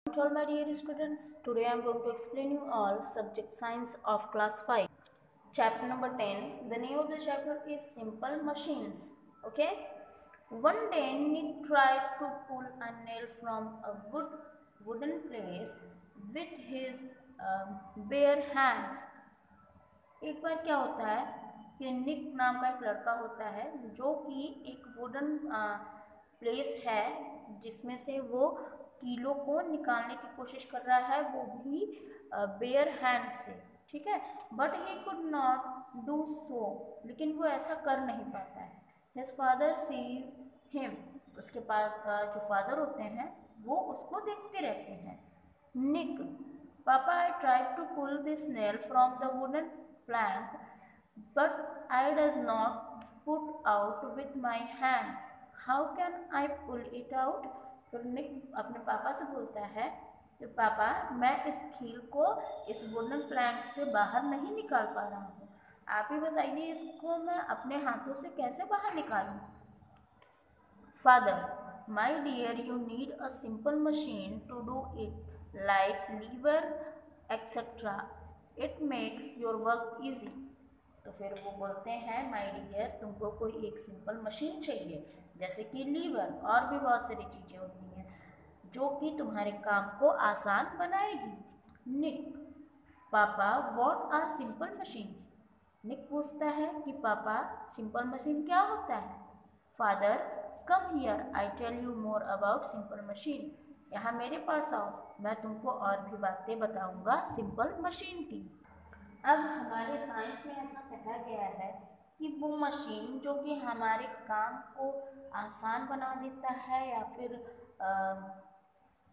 All my dear students, today I am going to explain you all subject science of class 5. Chapter number 10. The name of the chapter is Simple Machines. Okay. One day Nick tried to pull a nail from a wooden place with his bare hands. एक बार क्या होता है कि निक नाम का एक लड़का होता है जो कि एक वुडन प्लेस है जिसमें से वो कीलों को निकालने की कोशिश कर रहा है, वो भी बेयर हैंड से, ठीक है। But he could not do so, लेकिन वो ऐसा कर नहीं पाता है। हिज फादर सीज हिम, उसके पास जो फादर होते हैं वो उसको देखते रहते हैं। Nick, papa, I tried to pull this nail from the wooden plank, but I does not put out with my hand. How can I pull it out? तो निक अपने पापा से बोलता है कि पापा, मैं इस कील को इस वुडन प्लैंक से बाहर नहीं निकाल पा रहा हूँ, आप ही बताइए इसको मैं अपने हाथों से कैसे बाहर निकालूँ। Father, my dear, you need a simple machine to do it, like lever, etc. It makes your work easy. तो फिर वो बोलते हैं, माय डियर, तुमको कोई एक सिंपल मशीन चाहिए, जैसे कि लीवर, और भी बहुत सारी चीज़ें होती हैं जो कि तुम्हारे काम को आसान बनाएगी। Nick, papa, what are simple machines? Nick पूछता है कि पापा, सिंपल मशीन क्या होता है? Father, come here, I tell you more about simple machine. यहाँ मेरे पास आओ, मैं तुमको और भी बातें बताऊंगा सिंपल मशीन की। अब हमारे साइंस में ऐसा कहा गया है कि वो मशीन जो कि हमारे काम को आसान बना देता है या फिर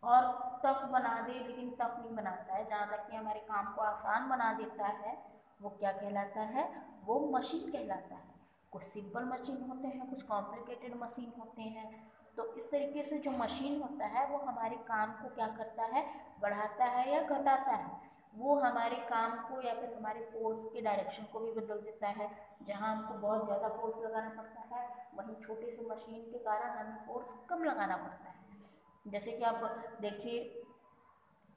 और टफ बना दे, लेकिन टफ नहीं बनाता है, जहाँ तक कि हमारे काम को आसान बना देता है, वो क्या कहलाता है? वो मशीन कहलाता है। कुछ सिंपल मशीन होते हैं, कुछ कॉम्प्लिकेटेड मशीन होते हैं। तो इस तरीके से जो मशीन होता है वो हमारे काम को क्या करता है? बढ़ाता है या घटाता है। वो हमारे काम को या फिर हमारे फोर्स के डायरेक्शन को भी बदल देता है। जहाँ हमको बहुत ज़्यादा फोर्स लगाना पड़ता है, वहीं छोटे से मशीन के कारण हमें फोर्स कम लगाना पड़ता है। जैसे कि आप देखिए,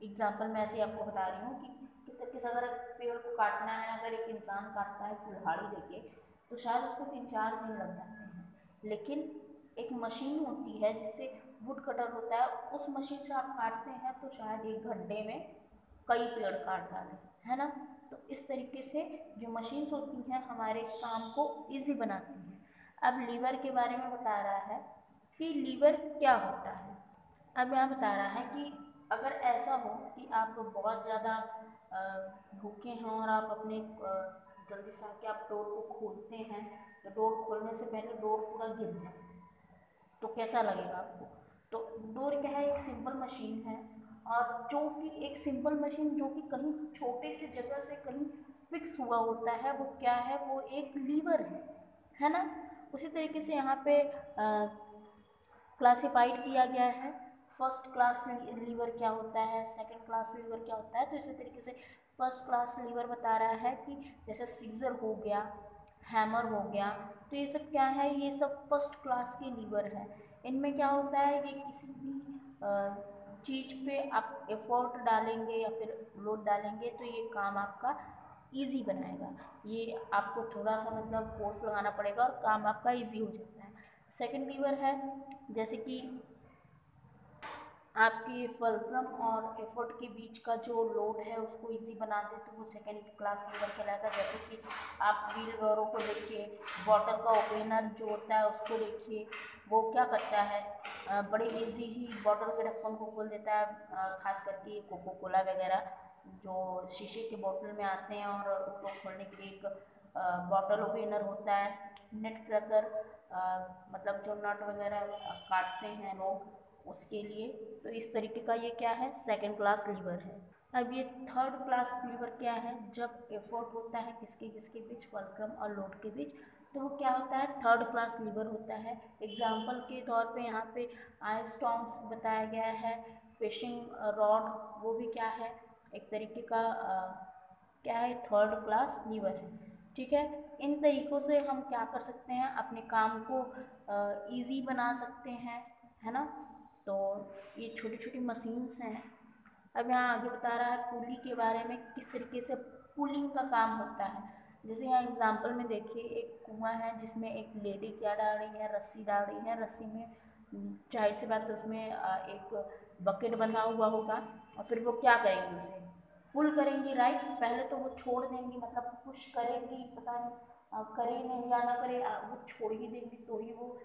एग्जाम्पल मैं ऐसे आपको बता रही हूँ कि अगर पेड़ को काटना है, अगर एक इंसान काटता है कुल्हाड़ी लेके, तो शायद उसको 3-4 दिन लग जाते हैं। लेकिन एक मशीन होती है जिससे वुड कटर होता है, उस मशीन से आप काटते हैं तो शायद 1 घंटे में कई पेड़ काट डालें, है ना। तो इस तरीके से जो मशीन्स होती हैं हमारे काम को ईजी बनाती हैं। अब लीवर के बारे में बता रहा है कि लीवर क्या होता है। अब यहाँ बता रहा है कि अगर ऐसा हो कि आप बहुत ज़्यादा भूखे हैं और आप अपने जल्दी से आके आप डोर को खोलते हैं, तो डोर खोलने से पहले डोर पूरा गिर जाए तो कैसा लगेगा आपको? तो डोर क्या है? एक सिंपल मशीन है, और जो कि एक सिंपल मशीन जो कि कहीं छोटे से जगह से कहीं फिक्स हुआ होता है, वो क्या है? वो एक लीवर है ना। उसी तरीके से यहाँ पे क्लासिफाइड किया गया है, फर्स्ट क्लास लीवर क्या होता है, सेकंड क्लास लीवर क्या होता है। तो इसी तरीके से फर्स्ट क्लास लीवर बता रहा है कि जैसे सीजर हो गया, हैमर हो गया, तो ये सब क्या है? ये सब फर्स्ट क्लास के लीवर है। इनमें क्या होता है? ये किसी भी चीज़ पे आप एफर्ट डालेंगे या फिर लोड डालेंगे तो ये काम आपका इजी बनाएगा। ये आपको थोड़ा सा मतलब फोर्स लगाना पड़ेगा और काम आपका इजी हो जाता है। सेकंड लीवर है, जैसे कि आपके फल्क्रम और एफर्ट के बीच का जो लोड है उसको इजी बना दे तो वो सेकेंड क्लास लीवर कहलाता है। जैसे कि आप व्हील रोरों को देखिए, बॉटल का ओपनर जो होता है उसको देखिए, वो क्या करता है? बड़े इजी ही बॉटल के ढक्कन को खोल देता है। खास करके कोको कोला वगैरह जो शीशे के बोतल में आते हैं और उसको खोलने के लिए एक बॉटल ओपनर होता है। नट क्रैकर, मतलब जो नट वगैरह काटते हैं लोग उसके लिए। तो इस तरीके का ये क्या है? सेकंड क्लास लीवर है। अब ये थर्ड क्लास लीवर क्या है? जब एफर्ट होता है किसके किसके बीच? फल्क्रम और लोड के बीच, तो वो क्या होता है? थर्ड क्लास लीवर होता है। एग्जाम्पल के तौर पे यहाँ पे आयरस्टोन्स बताया गया है, फिशिंग रॉड, वो भी क्या है? एक तरीके का क्या है? थर्ड क्लास लीवर है, ठीक है। इन तरीक़ों से हम क्या कर सकते हैं? अपने काम को ईजी बना सकते हैं, है ना। तो ये छोटी छोटी मशीन्स हैं अब यहाँ आगे बता रहा है पुली के बारे में, किस तरीके से पुलिंग का काम होता है। जैसे यहाँ एग्जाम्पल में देखिए, एक कुआं है जिसमें एक लेडी क्या डाल रही है, रस्सी डाल रही है। रस्सी में जाहिर सी बात है उसमें एक बकेट बंधा हुआ होगा, और फिर वो क्या करेंगी, उसे पुल करेंगी, राइट। पहले तो वो छोड़ देंगी, मतलब पुश करेंगी, पता नहीं करे नहीं या ना करे, वो छोड़ ही देंगी तो ही वो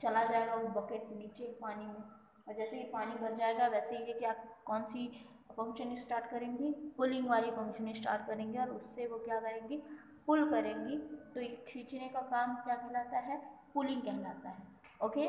चला जाएगा वो बकेट नीचे पानी में। और जैसे ही पानी भर जाएगा वैसे ही ये क्या, कौन सी फंक्शन स्टार्ट करेंगी, पुलिंग वाली फंक्शन स्टार्ट करेंगे, और उससे वो क्या करेंगी, पुल करेंगी। तो ये खींचने का काम क्या कहलाता है, पुलिंग कहलाता है। ओके,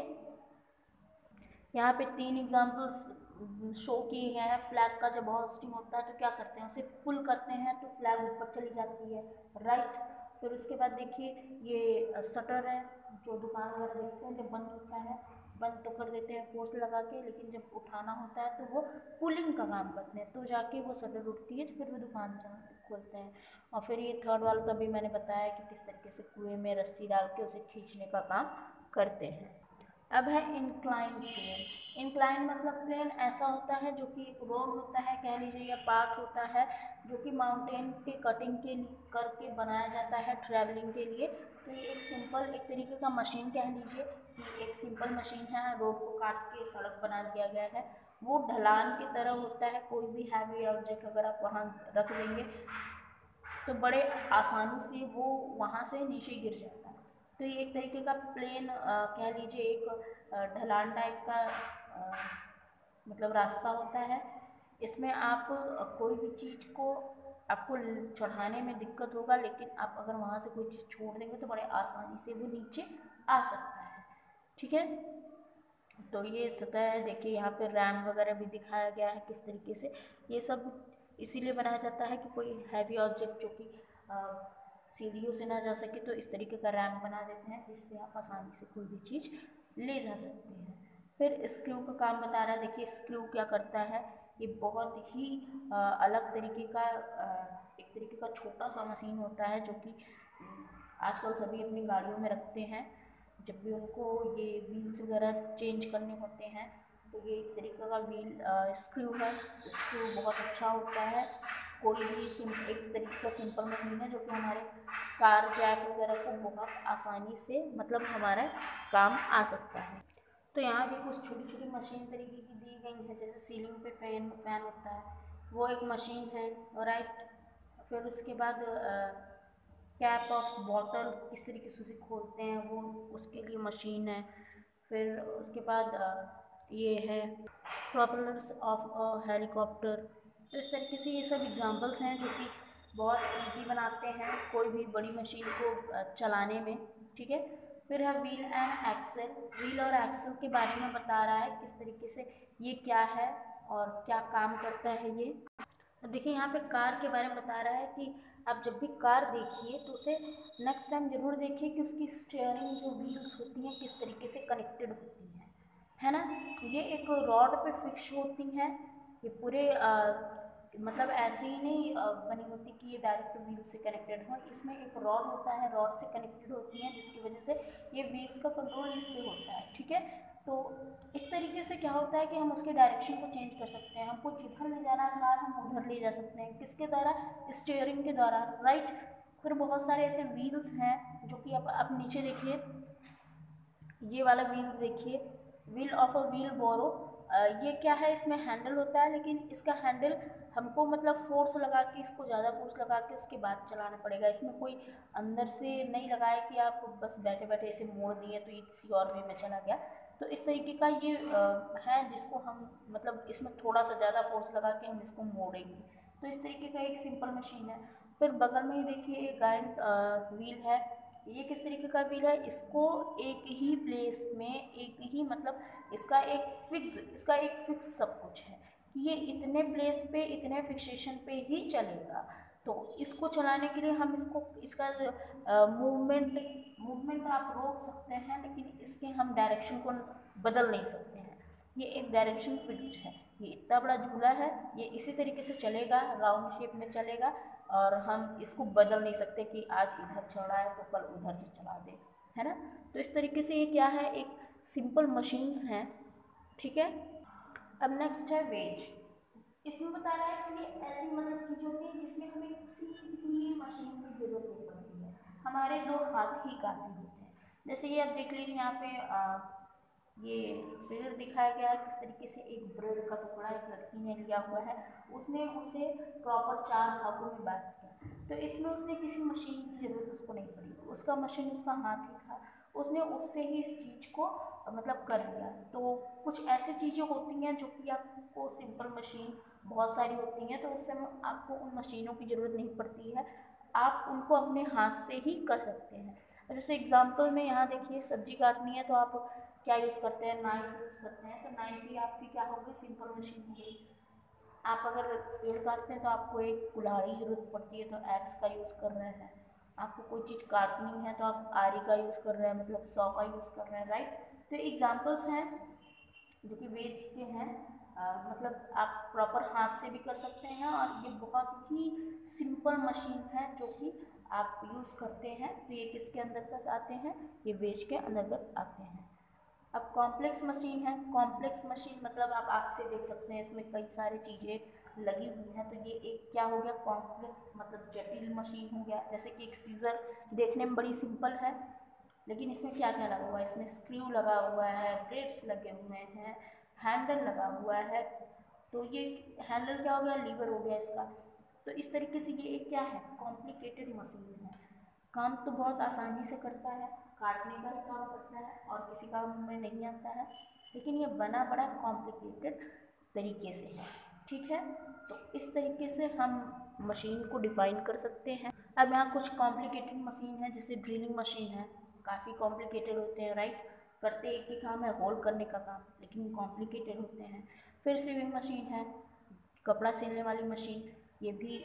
यहाँ पे 3 एग्जाम्पल्स शो किए गए हैं। फ्लैग का जब होस्टिंग होता है तो क्या करते हैं, उसे पुल करते हैं तो फ्लैग ऊपर चली जाती है, राइट। फिर उसके बाद देखिए, ये शटर है, जो दुकान वगैरह देखते हैं, जब बंद होता है, बंद तो कर देते हैं फोर्स लगा के, लेकिन जब उठाना होता है तो वो पुलिंग का काम करते हैं, तो जाके वो शटर उठती है, तो फिर वो दुकान खोलते हैं। और फिर ये थर्ड वाला तो अभी मैंने बताया कि किस तरीके से कुएं में रस्सी डाल के उसे खींचने का काम करते हैं। अब है इंक्लाइन प्लेन। इंक्लाइन मतलब प्लेन ऐसा होता है जो कि एक रोड होता है, कह लीजिए, या पाथ होता है, जो कि माउंटेन के कटिंग के करके बनाया जाता है ट्रैवलिंग के लिए। तो ये एक सिंपल, एक तरीके का मशीन कह लीजिए कि एक सिंपल मशीन है, रोड को काट के सड़क बना दिया गया है। वो ढलान की तरह होता है, कोई भी हैवी ऑब्जेक्ट अगर आप वहाँ रख देंगे तो बड़े आसानी से वो वहाँ से नीचे गिर जाता है। तो ये एक तरीके का प्लेन कह लीजिए, एक ढलान टाइप का मतलब रास्ता होता है। इसमें आप कोई भी चीज़ को आपको चढ़ाने में दिक्कत होगा, लेकिन आप अगर वहाँ से कोई चीज़ छोड़ देंगे तो बड़े आसानी से वो नीचे आ सकता है, ठीक है। तो ये सतह है, देखिए यहाँ पे रैम वगैरह भी दिखाया गया है किस तरीके से। ये सब इसीलिए बनाया जाता है कि कोई हैवी ऑब्जेक्ट जो कि सीढ़ियों से ना जा सके, तो इस तरीके का रैम बना देते हैं जिससे आप आसानी से कोई भी चीज़ ले जा सकते हैं। फिर स्क्रू का काम बता रहा है। देखिए स्क्रू क्या करता है, ये बहुत ही अलग तरीके का एक तरीके का छोटा सा मशीन होता है, जो कि आजकल सभी अपनी गाड़ियों में रखते हैं। जब भी उनको ये व्हील्स वगैरह चेंज करने होते हैं तो ये एक तरीके का व्हील स्क्रू है। स्क्रू बहुत अच्छा होता है। कोई भी एक तरीके का सिंपल मशीन है जो कि हमारे कार जैक वगैरह को बहुत आसानी से मतलब हमारा काम आ सकता है। तो यहाँ भी कुछ छोटी छोटी मशीन तरीके की दी गई है, जैसे सीलिंग पे फैन होता है, वो एक मशीन है, राइट। फिर उसके बाद कैप ऑफ बॉटल किस तरीके से उसे खोलते हैं, वो उसके लिए मशीन है। फिर उसके बाद ये है प्रोपेलर्स ऑफ हेलीकॉप्टर। तो इस तरीके से ये सब एग्जांपल्स हैं जो कि बहुत इजी बनाते हैं कोई भी बड़ी मशीन को चलाने में, ठीक है। फिर है व्हील एंड एक्सेल। व्हील और एक्सेल के बारे में बता रहा है किस तरीके से ये क्या है और क्या काम करता है ये। अब देखिए यहाँ पे कार के बारे में बता रहा है कि आप जब भी कार देखिए तो उसे नेक्स्ट टाइम जरूर देखिए कि उसकी स्टीयरिंग जो व्हील्स होती हैं किस तरीके से कनेक्टेड होती हैं, है ना। ये एक रॉड पे फिक्स होती हैं, ये पूरे मतलब ऐसे ही नहीं बनी होती कि ये डायरेक्ट व्हील से कनेक्टेड हो। इसमें एक रॉड होता है, रॉड से कनेक्टेड होती हैं, जिसकी वजह से ये व्हील्स का कंट्रोल इस पर होता है, ठीक है। तो इस तरीके से क्या होता है कि हम उसके डायरेक्शन को चेंज कर सकते हैं। हमको जिधर ले जाना है कार हम उधर ले जा सकते हैं, किसके द्वारा, स्टीयरिंग के द्वारा, राइट। फिर बहुत सारे ऐसे व्हील्स हैं जो कि आप नीचे देखिए, ये वाला व्हील देखिए, व्हील ऑफ अ व्हील बोरो। ये क्या है, इसमें हैंडल होता है, लेकिन इसका हैंडल हमको मतलब फोर्स लगा के, इसको ज़्यादा फोर्स लगा के उसके बाद चलाना पड़ेगा। इसमें कोई अंदर से नहीं लगाया कि आप बस बैठे बैठे इसे मोड़ दिए तो ये किसी और वे में चला गया। तो इस तरीके का ये है जिसको हम मतलब इसमें थोड़ा सा ज़्यादा फोर्स लगा के हम इसको मोड़ेंगे। तो इस तरीके का एक सिंपल मशीन है। फिर बगल में ही देखिए एक गाइड व्हील है। ये किस तरीके का व्हील है, इसको एक ही प्लेस में, एक ही मतलब इसका एक फिक्स सब कुछ है कि ये इतने प्लेस पे इतने फिक्सेशन पे ही चलेगा। तो इसको चलाने के लिए हम इसका मूवमेंट आप रोक सकते हैं, लेकिन इसके हम डायरेक्शन को बदल नहीं सकते हैं। ये एक डायरेक्शन फिक्स्ड है। ये इतना बड़ा झूला है, ये इसी तरीके से चलेगा, राउंड शेप में चलेगा, और हम इसको बदल नहीं सकते कि आज इधर चल रहा है तो कल उधर से चला दे, है ना। तो इस तरीके से ये क्या है, एक सिंपल मशीन्स हैं, ठीक है। अब नेक्स्ट है वेज। इसमें बता रहा है कि ये ऐसी मतलब चीज होती है जिसमें हमें किसी भी मशीन की जरूरत नहीं पड़ती है, हमारे दो हाथ ही काफी होते हैं। जैसे ये आप देख लीजिए यहाँ पे ये फिगर दिखाया गया है किस तरीके से एक ब्रेड का टुकड़ा एक लड़की ने लिया हुआ है, उसने उसे प्रॉपर 4 भागों में बांट दिया। तो इसमें उसने किसी मशीन की जरूरत उसको नहीं पड़ी, उसका मशीन उसका हाथ ही था, उसने उससे ही इस चीज को मतलब कर लिया। तो कुछ ऐसी चीजें होती हैं जो कि आपको सिंपल मशीन बहुत सारी होती हैं, तो उस समय आपको उन मशीनों की ज़रूरत नहीं पड़ती है, आप उनको अपने हाथ से ही कर सकते हैं। जैसे एग्जांपल में यहाँ देखिए सब्जी काटनी है तो आप क्या यूज़ करते हैं, नाइफ यूज़ करते हैं। तो नाइफ भी आपकी क्या होगी, सिंपल मशीन हो गई। आप अगर पेड़ काटते हैं तो आपको एक कुल्हाड़ी की ज़रूरत पड़ती है, तो एक्स का यूज़ कर रहे हैं। आपको कोई चीज़ काटनी है तो आप आरी का यूज़ कर रहे हैं, मतलब सौ का यूज़ कर रहे हैं, राइट। तो एग्जाम्पल्स हैं जो कि वेट्स के हैं। मतलब आप प्रॉपर हाथ से भी कर सकते हैं, और ये बहुत ही सिंपल मशीन है जो कि आप यूज़ करते हैं। तो ये किसके अंतर्गत आते हैं, ये वेज के अंतर्गत आते हैं। अब कॉम्प्लेक्स मशीन है। कॉम्प्लेक्स मशीन मतलब आप आँख से देख सकते हैं, इसमें कई सारी चीज़ें लगी हुई हैं। तो ये एक क्या हो गया, कॉम्प्लेक्स मतलब जटिल मशीन हो गया। जैसे कि एक सीजर देखने में बड़ी सिंपल है, लेकिन इसमें क्या क्या लगा हुआ है, इसमें स्क्रू लगा हुआ है, ब्लेड्स लगे हुए हैं, हैंडल लगा हुआ है। तो ये हैंडल क्या हो गया, लीवर हो गया इसका। तो इस तरीके से ये एक क्या है, कॉम्प्लिकेटेड मशीन है। काम तो बहुत आसानी से करता है, काटने का भी काम करता है और किसी काम में नहीं आता है, लेकिन ये बना बड़ा कॉम्प्लिकेटेड तरीके से है। ठीक है, तो इस तरीके से हम मशीन को डिफाइन कर सकते हैं। अब यहाँ कुछ कॉम्प्लिकेटेड मशीन है, जैसे ड्रिलिंग मशीन है, काफ़ी कॉम्प्लिकेटेड होते हैं, राइट। करते एक ही काम है, होल करने का काम, लेकिन कॉम्प्लिकेटेड होते हैं। फिर सीविंग मशीन है, कपड़ा सिलने वाली मशीन, ये भी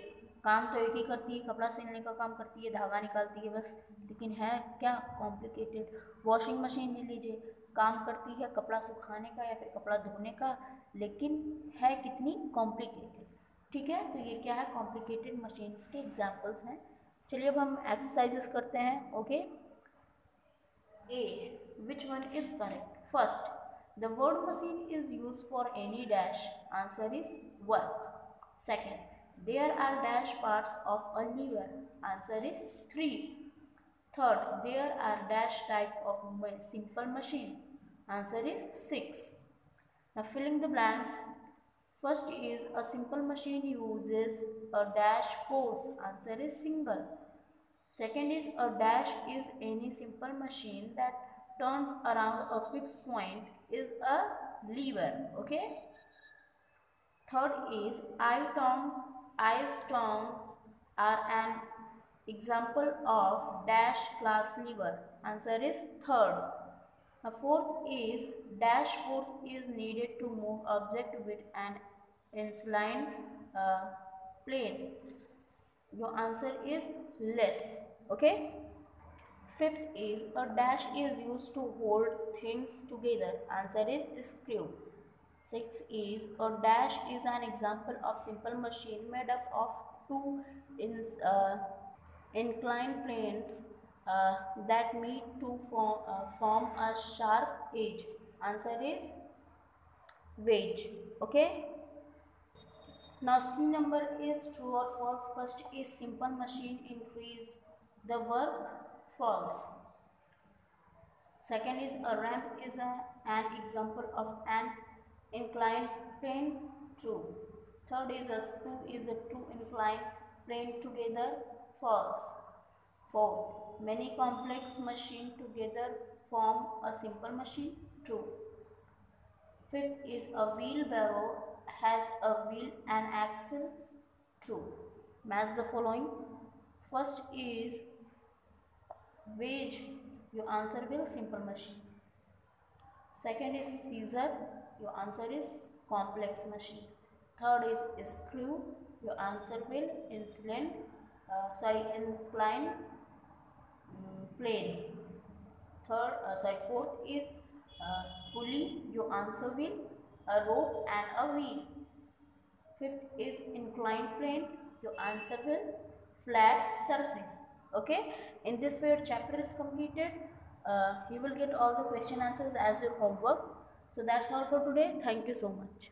काम तो एक ही करती है, कपड़ा सिलने का काम करती है, धागा निकालती है बस, लेकिन है क्या, कॉम्प्लिकेटेड। वॉशिंग मशीन ले लीजिए, काम करती है कपड़ा सुखाने का या फिर कपड़ा धोने का, लेकिन है कितनी कॉम्प्लिकेटेड। ठीक है, तो ये क्या है, कॉम्प्लिकेटेड मशीन्स के एग्जाम्पल्स हैं। चलिए अब हम एक्सरसाइजेस करते हैं। Okay, A. Which one is correct? First, the word machine is used for any dash. Answer is work. Second, there are dash parts of a lever. Answer is 3. Third, there are dash type of simple machine. Answer is 6. Now filling the blanks. First is a simple machine uses a dash force. Answer is single. Second is a dash is any simple machine that turns around a fixed point is a lever. Okay. Third is ice tongs are an example of dash class lever. Answer is third. The fourth is dash force is needed to move object with an inclined plane. Your answer is less. Okay. Fifth is a dash is used to hold things together. Answer is screw. Sixth is a dash is an example of simple machine made up of two in, uh, inclined planes that meet to form a sharp edge. Answer is wedge. Okay. Now C number is true or false. First is simple machine increase the work, false. Second is a ramp is an example of an inclined plane, true. Third is a screw is a two inclined plane together, false. Fourth, many complex machine together form a simple machine, true. Fifth is a wheelbarrow has a wheel and axle, true. Match the following. First is wedge, your answer will simple machine. Second is scissor, your answer is complex machine. Third is screw, your answer will incline plane. Fourth is pulley, your answer will a rope and a wheel. Fifth is inclined plane, your answer will flat surface. Okay, in this way your chapter is completed. You will get all the question answers as your homework. So that's all for today. Thank you so much.